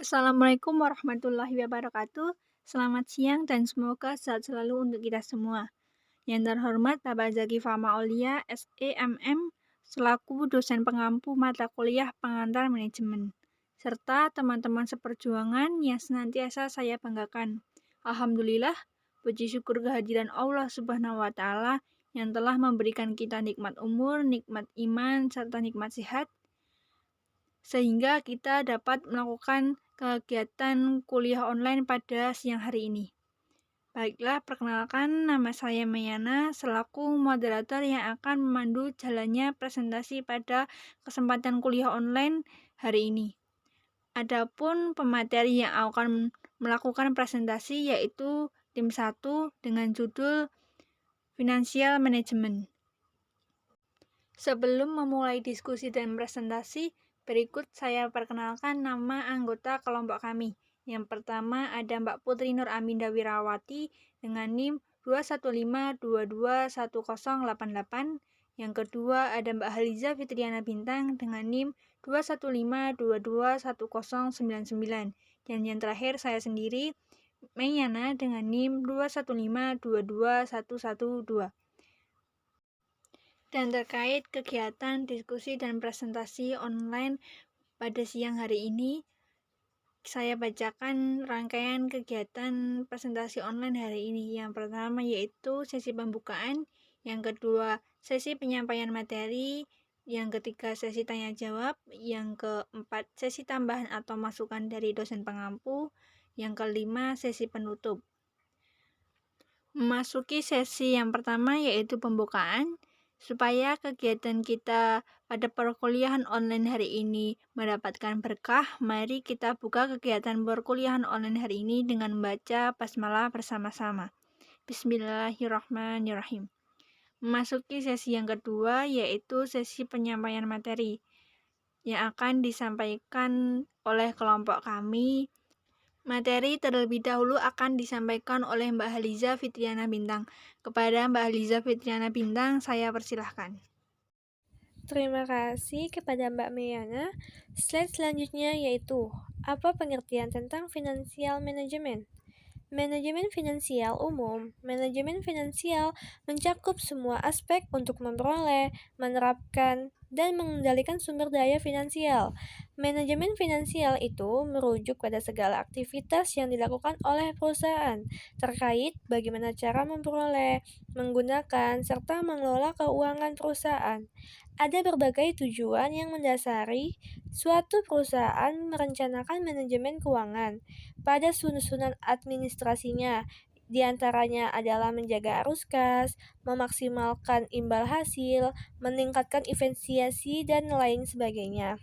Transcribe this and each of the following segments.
Assalamualaikum warahmatullahi wabarakatuh. Selamat siang dan semoga sehat selalu untuk kita semua. Yang terhormat Bapak Zaki Fama Aulia, SEMM, selaku dosen pengampu mata kuliah pengantar manajemen, serta teman-teman seperjuangan yang senantiasa saya banggakan. Alhamdulillah, puji syukur kehadiran Allah Subhanahu wa Ta'ala yang telah memberikan kita nikmat umur, nikmat iman, serta nikmat sehat, sehingga kita dapat melakukan kegiatan kuliah online pada siang hari ini. Baiklah, perkenalkan nama saya Mayana selaku moderator yang akan memandu jalannya presentasi pada kesempatan kuliah online hari ini. Adapun pemateri yang akan melakukan presentasi yaitu tim 1 dengan judul Financial Management. Sebelum memulai diskusi dan presentasi, berikut saya perkenalkan nama anggota kelompok kami. Yang pertama ada Mbak Putri Nur Aminda Wirawati dengan NIM 215221088. Yang kedua ada Mbak Haliza Fitriana Bintang dengan NIM 215221099. Dan yang terakhir saya sendiri, Mayana dengan NIM 215222112. Dan terkait kegiatan diskusi dan presentasi online pada siang hari ini, saya bacakan rangkaian kegiatan presentasi online hari ini. Yang pertama yaitu sesi pembukaan, yang kedua sesi penyampaian materi, yang ketiga sesi tanya jawab, yang keempat sesi tambahan atau masukan dari dosen pengampu, yang kelima sesi penutup. Memasuki sesi yang pertama yaitu pembukaan. Supaya kegiatan kita pada perkuliahan online hari ini mendapatkan berkah, mari kita buka kegiatan perkuliahan online hari ini dengan membaca basmalah bersama-sama. Bismillahirrahmanirrahim. Memasuki sesi yang kedua yaitu sesi penyampaian materi yang akan disampaikan oleh kelompok kami. Materi terlebih dahulu akan disampaikan oleh Mbak Haliza Fitriana Bintang. Kepada Mbak Haliza Fitriana Bintang, saya persilahkan. Terima kasih kepada Mbak Mayana. Slide selanjutnya yaitu, apa pengertian tentang financial management? Manajemen finansial umum. Manajemen finansial mencakup semua aspek untuk memperoleh, menerapkan, dan mengendalikan sumber daya finansial. Manajemen finansial itu merujuk pada segala aktivitas yang dilakukan oleh perusahaan terkait bagaimana cara memperoleh, menggunakan, serta mengelola keuangan perusahaan. Ada berbagai tujuan yang mendasari suatu perusahaan merencanakan manajemen keuangan pada susunan administrasinya. Di antaranya adalah menjaga arus kas, memaksimalkan imbal hasil, meningkatkan efisiensi, dan lain sebagainya.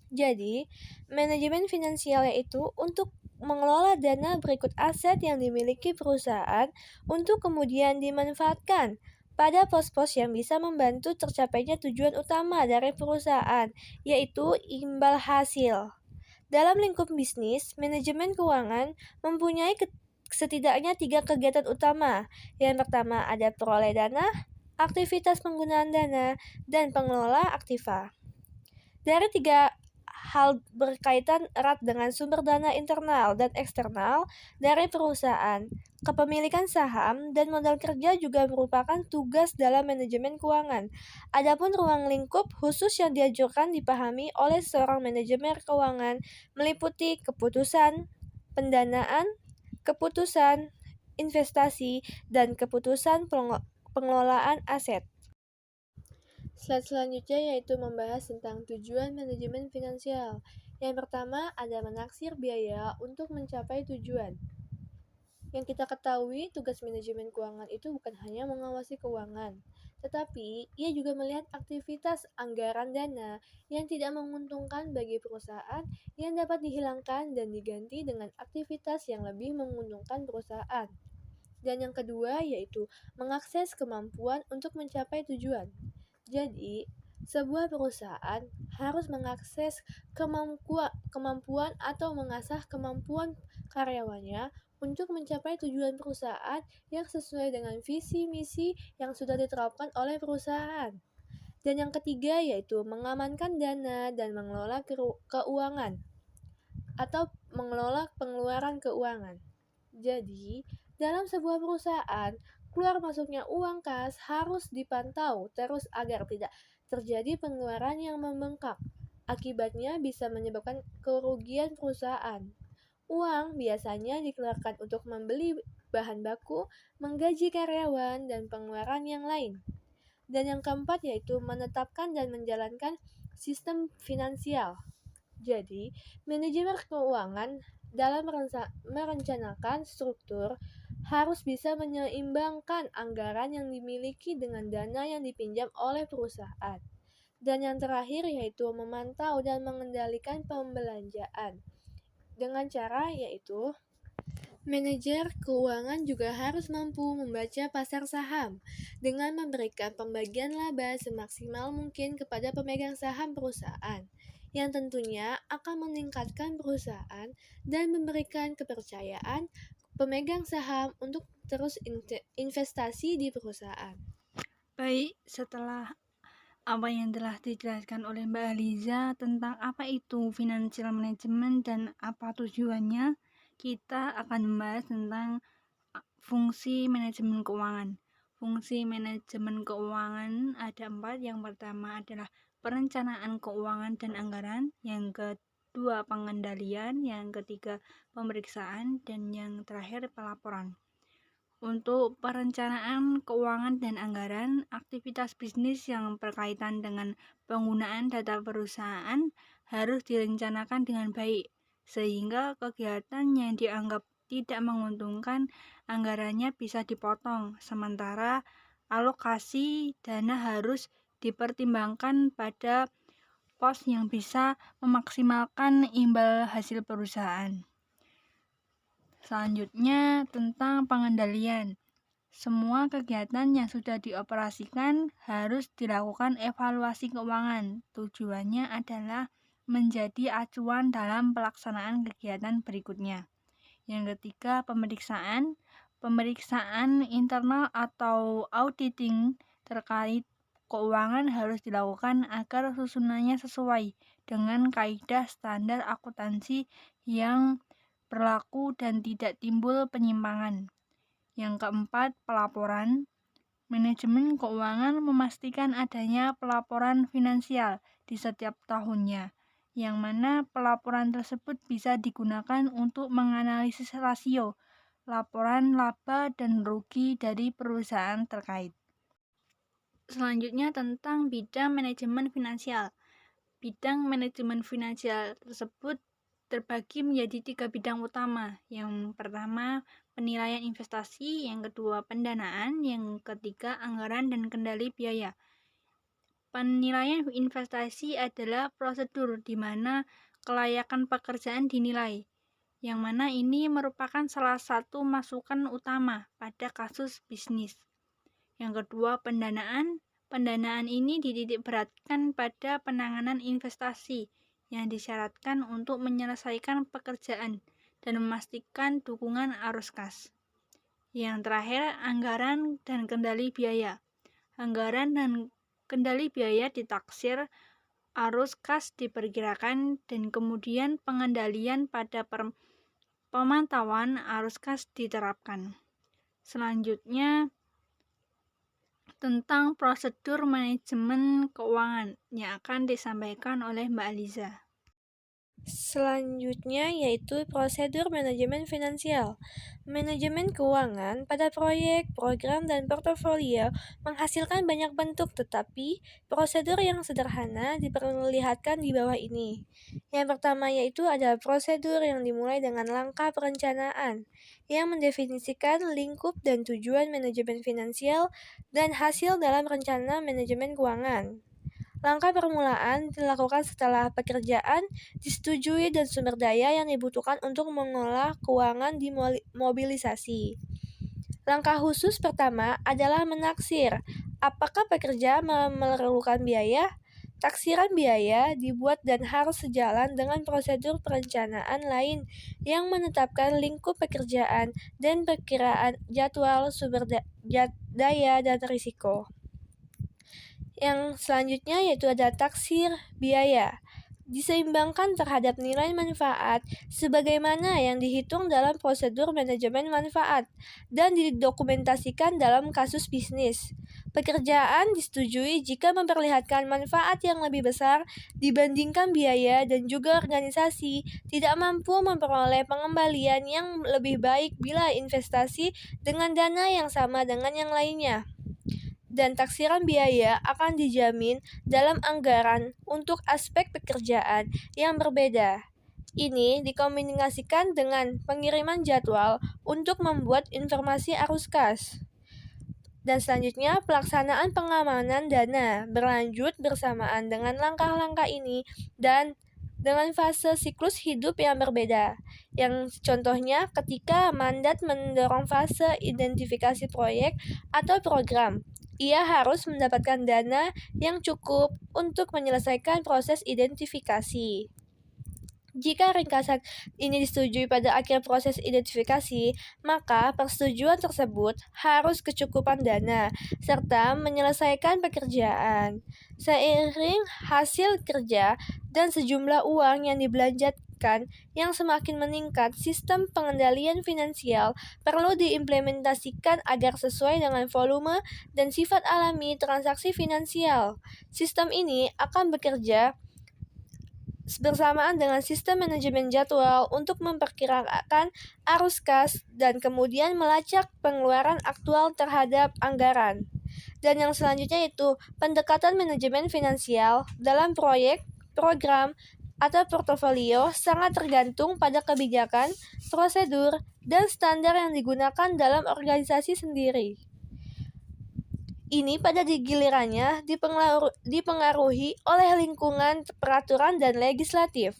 Jadi, manajemen finansial yaitu untuk mengelola dana berikut aset yang dimiliki perusahaan untuk kemudian dimanfaatkan pada pos-pos yang bisa membantu tercapainya tujuan utama dari perusahaan, yaitu imbal hasil. Dalam lingkup bisnis, manajemen keuangan mempunyai setidaknya 3 kegiatan utama. Yang pertama ada peroleh dana, aktivitas penggunaan dana, dan pengelola aktiva. Dari 3 hal berkaitan erat dengan sumber dana internal dan eksternal dari perusahaan. Kepemilikan saham dan modal kerja juga merupakan tugas dalam manajemen keuangan. Adapun ruang lingkup khusus yang dianjurkan dipahami oleh seorang manajemen keuangan meliputi keputusan, pendanaan, keputusan, investasi, dan keputusan pengelolaan aset. Slide selanjutnya yaitu membahas tentang tujuan manajemen finansial. Yang pertama ada menaksir biaya untuk mencapai tujuan. Yang kita ketahui, tugas manajemen keuangan itu bukan hanya mengawasi keuangan, tetapi ia juga melihat aktivitas anggaran dana yang tidak menguntungkan bagi perusahaan yang dapat dihilangkan dan diganti dengan aktivitas yang lebih menguntungkan perusahaan. Dan yang kedua yaitu mengakses kemampuan untuk mencapai tujuan. Jadi, sebuah perusahaan harus mengakses kemampuan atau mengasah kemampuan karyawannya untuk mencapai tujuan perusahaan yang sesuai dengan visi misi yang sudah diterapkan oleh perusahaan. Dan yang ketiga yaitu mengamankan dana dan mengelola keuangan. atau mengelola pengeluaran keuangan. Jadi, dalam sebuah perusahaan, keluar masuknya uang kas harus dipantau terus agar tidak terjadi pengeluaran yang membengkak. Akibatnya bisa menyebabkan kerugian perusahaan. Uang biasanya dikeluarkan untuk membeli bahan baku, menggaji karyawan, dan pengeluaran yang lain. Dan yang keempat yaitu menetapkan dan menjalankan sistem finansial. Jadi, manajemen keuangan dalam merencanakan struktur harus bisa menyeimbangkan anggaran yang dimiliki dengan dana yang dipinjam oleh perusahaan. Dan yang terakhir yaitu memantau dan mengendalikan pembelanjaan. Dengan cara yaitu manajer keuangan juga harus mampu membaca pasar saham dengan memberikan pembagian laba semaksimal mungkin kepada pemegang saham perusahaan, yang tentunya akan meningkatkan perusahaan dan memberikan kepercayaan pemegang saham untuk terus investasi di perusahaan. Baik, setelah apa yang telah dijelaskan oleh Mbak Aliza tentang apa itu financial management dan apa tujuannya, kita akan membahas tentang fungsi manajemen keuangan. Fungsi manajemen keuangan ada 4. Yang pertama adalah perencanaan keuangan dan anggaran, yang kedua pengendalian, yang ketiga pemeriksaan, dan yang terakhir pelaporan. Untuk perencanaan keuangan dan anggaran, aktivitas bisnis yang berkaitan dengan penggunaan data perusahaan harus direncanakan dengan baik, sehingga kegiatan yang dianggap tidak menguntungkan anggarannya bisa dipotong, sementara alokasi dana harus dipertimbangkan pada pos yang bisa memaksimalkan imbal hasil perusahaan. Selanjutnya, tentang pengendalian. Semua kegiatan yang sudah dioperasikan harus dilakukan evaluasi keuangan. Tujuannya adalah menjadi acuan dalam pelaksanaan kegiatan berikutnya. Yang ketiga, pemeriksaan. Pemeriksaan internal atau auditing terkait keuangan harus dilakukan agar susunannya sesuai dengan kaidah standar akuntansi yang berlaku dan tidak timbul penyimpangan. Yang keempat, pelaporan. Manajemen keuangan memastikan adanya pelaporan finansial di setiap tahunnya, yang mana pelaporan tersebut bisa digunakan untuk menganalisis rasio, laporan laba dan rugi dari perusahaan terkait. Selanjutnya tentang bidang manajemen finansial. Bidang manajemen finansial tersebut terbagi menjadi 3 bidang utama. Yang pertama, penilaian investasi, yang kedua, pendanaan, yang ketiga, anggaran dan kendali biaya. Penilaian investasi adalah prosedur di mana kelayakan pekerjaan dinilai, yang mana ini merupakan salah satu masukan utama pada kasus bisnis. Yang kedua, pendanaan. Pendanaan ini dititik beratkan pada penanganan investasi yang disyaratkan untuk menyelesaikan pekerjaan dan memastikan dukungan arus kas. Yang terakhir, anggaran dan kendali biaya. Anggaran dan kendali biaya ditaksir, arus kas diperkirakan, dan kemudian pengendalian pada pemantauan arus kas diterapkan. Selanjutnya, tentang prosedur manajemen keuangan yang akan disampaikan oleh Mbak Aliza. Selanjutnya yaitu prosedur manajemen finansial. Manajemen keuangan pada proyek, program, dan portofolio menghasilkan banyak bentuk, tetapi prosedur yang sederhana diperlihatkan di bawah ini. Yang pertama yaitu ada prosedur yang dimulai dengan langkah perencanaan, yang mendefinisikan lingkup dan tujuan manajemen finansial dan hasil dalam rencana manajemen keuangan. Langkah permulaan dilakukan setelah pekerjaan disetujui dan sumber daya yang dibutuhkan untuk mengolah keuangan dimobilisasi. Langkah khusus pertama adalah menaksir. Apakah pekerja memerlukan biaya? Taksiran biaya dibuat dan harus sejalan dengan prosedur perencanaan lain yang menetapkan lingkup pekerjaan dan perkiraan jadwal sumber daya dan risiko. Yang selanjutnya yaitu ada taksir biaya. diseimbangkan terhadap nilai manfaat sebagaimana yang dihitung dalam prosedur manajemen manfaat dan didokumentasikan dalam kasus bisnis. Pekerjaan disetujui jika memperlihatkan manfaat yang lebih besar dibandingkan biaya dan juga organisasi tidak mampu memperoleh pengembalian yang lebih baik bila investasi dengan dana yang sama dengan yang lainnya. Dan taksiran biaya akan dijamin dalam anggaran untuk aspek pekerjaan yang berbeda. Ini dikomunikasikan dengan pengiriman jadwal untuk membuat informasi arus kas. Dan selanjutnya, pelaksanaan pengamanan dana berlanjut bersamaan dengan langkah-langkah ini dan dengan fase siklus hidup yang berbeda. Yang contohnya ketika mandat mendorong fase identifikasi proyek atau program, ia harus mendapatkan dana yang cukup untuk menyelesaikan proses identifikasi. Jika ringkasan ini disetujui pada akhir proses identifikasi, maka persetujuan tersebut harus kecukupan dana serta menyelesaikan pekerjaan. Seiring hasil kerja dan sejumlah uang yang dibelanjakan yang semakin meningkat, sistem pengendalian finansial perlu diimplementasikan agar sesuai dengan volume dan sifat alami transaksi finansial. Sistem ini akan bekerja bersamaan dengan sistem manajemen jadwal untuk memperkirakan arus kas dan kemudian melacak pengeluaran aktual terhadap anggaran. Dan yang selanjutnya itu pendekatan manajemen finansial dalam proyek, program, atau portofolio sangat tergantung pada kebijakan, prosedur, dan standar yang digunakan dalam organisasi sendiri. Ini pada gilirannya dipengaruhi oleh lingkungan, peraturan, dan legislatif.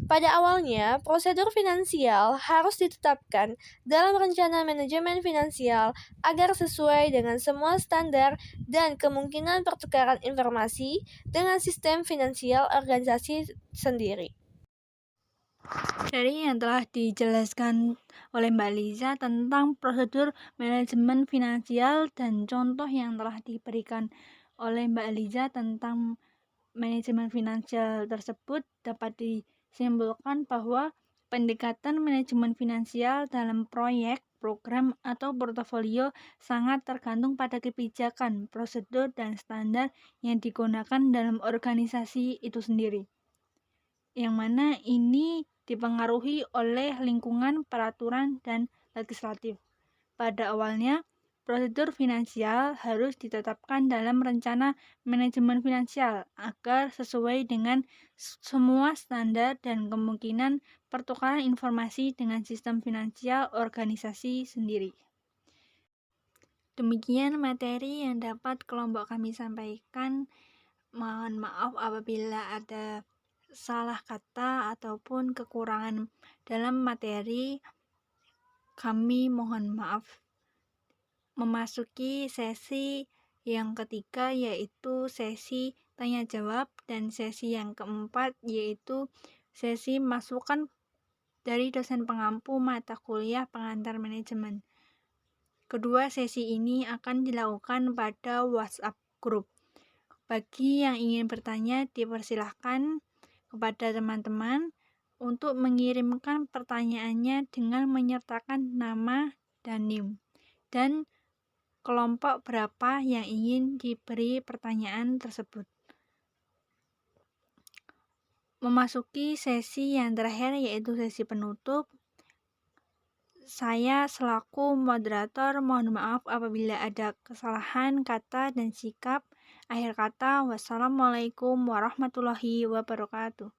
Pada awalnya, prosedur finansial harus ditetapkan dalam rencana manajemen finansial agar sesuai dengan semua standar dan kemungkinan pertukaran informasi dengan sistem finansial organisasi sendiri. Dari yang telah dijelaskan oleh Mbak Liza tentang prosedur manajemen finansial dan contoh yang telah diberikan oleh Mbak Liza tentang manajemen finansial tersebut, dapat disimpulkan bahwa pendekatan manajemen finansial dalam proyek, program, atau portofolio sangat tergantung pada kebijakan, prosedur, dan standar yang digunakan dalam organisasi itu sendiri, yang mana ini dipengaruhi oleh lingkungan, peraturan, dan legislatif. Pada awalnya, prosedur finansial harus ditetapkan dalam rencana manajemen finansial agar sesuai dengan semua standar dan kemungkinan pertukaran informasi dengan sistem finansial organisasi sendiri. Demikian materi yang dapat kelompok kami sampaikan. Mohon maaf apabila ada salah kata ataupun kekurangan dalam materi. Kami mohon maaf. Memasuki sesi yang ketiga, yaitu sesi tanya jawab, dan sesi yang keempat yaitu sesi masukan dari dosen pengampu mata kuliah pengantar manajemen. Kedua sesi ini akan dilakukan pada WhatsApp group. Bagi yang ingin bertanya, dipersilahkan kepada teman-teman untuk mengirimkan pertanyaannya dengan menyertakan nama dan NIM, dan kelompok berapa yang ingin diberi pertanyaan tersebut. Memasuki sesi yang terakhir, yaitu sesi penutup. Saya selaku moderator mohon maaf apabila ada kesalahan kata dan sikap. Akhir kata, wassalamualaikum warahmatullahi wabarakatuh.